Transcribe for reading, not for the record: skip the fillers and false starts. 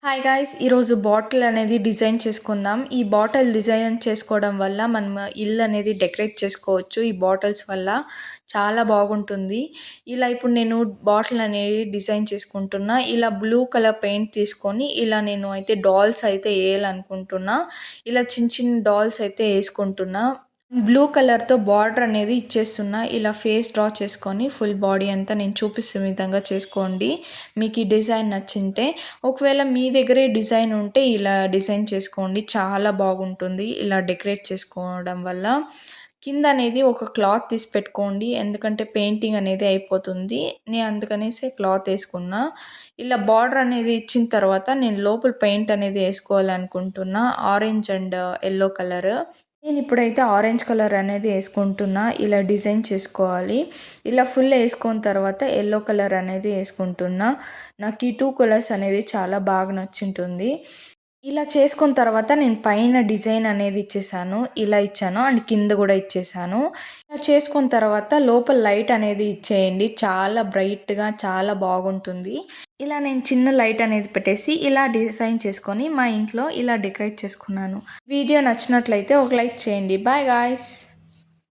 Hi guys! ఈరోజు bottle అనేది design చేసుకుందాం. ఈ బాటిల్ డిజైన్ చేసుకోవడం వల్ల మనం ఇల్లు అనేది డెకరేట్ చేసుకోవచ్చు. ఈ బాటిల్స్ వల్ల చాలా బాగుంటుంది. ఇలా ఇప్పుడు నేను బాటిల్ అనేది డిజైన్ చేసుకుంటున్నా. ఇలా బ్లూ కలర్ పెయింట్ తీసుకొని ఇలా నేను అయితే డాల్స్ అయితే ఏయాలనుకుంటున్నా. ఇలా చిన్న చిన్న డాల్స్ అయితే ఏసుకుంటున్నా. బ్లూ కలర్‌తో బార్డర్ అనేది ఇచ్చేస్తున్నా. ఇలా ఫేస్ డ్రా చేసుకొని ఫుల్ బాడీ అంతా నేను చూపిస్తున్న విధంగా చేసుకోండి. మీకు ఈ డిజైన్ నచ్చింటే. ఒకవేళ మీ దగ్గరే డిజైన్ ఉంటే ఇలా డిజైన్ చేసుకోండి. చాలా బాగుంటుంది ఇలా డెకరేట్ చేసుకోవడం వల్ల. కింద అనేది ఒక క్లాత్ తీసి పెట్టుకోండి. ఎందుకంటే పెయింటింగ్ అనేది అయిపోతుంది. నేను అందుకనేసి క్లాత్ ఏసుకున్నా. ఇలా బార్డర్ అనేది ఇచ్చిన తర్వాత నేను లోపల పెయింట్ అనేది ఏసుకోవాలనుకుంటున్నా. Orange and yellow colour. నేనిప్పుడైతే ఆరెంజ్ కలర్ అనేది ఏసుకుంటున్నా. ఇలా డిజైన్ చేసుకోవాలి. ఇలా ఫుల్ ఏసుకున్న తర్వాత యెల్లో కలర్ అనేది ఏసుకుంటున్నా. నాకు ఈ 2 కలర్స్ అనేది చాలా బాగా నచ్చుంటుంది. ఇలా చేసుకున్న తర్వాత నేను పైన డిజైన్ అనేది ఇచ్చేసాను. ఇలా ఇచ్చాను అండ్ కింద గూడా ఇచ్చేసాను. ఇలా చేసుకున్న తర్వాత లోపల లైట్ అనేది ఇచ్చేయండి. చాలా బ్రైట్‌గా చాలా బాగుంటుంది. ఇలా నేను చిన్న లైట్ అనేది పెట్టేసి ఇలా డిజైన్ చేసుకొని మా ఇంట్లో ఇలా డెకరేట్ చేసుకున్నాను. వీడియో నచ్చినట్లయితే ఒక లైక్ చేయండి. Bye guys!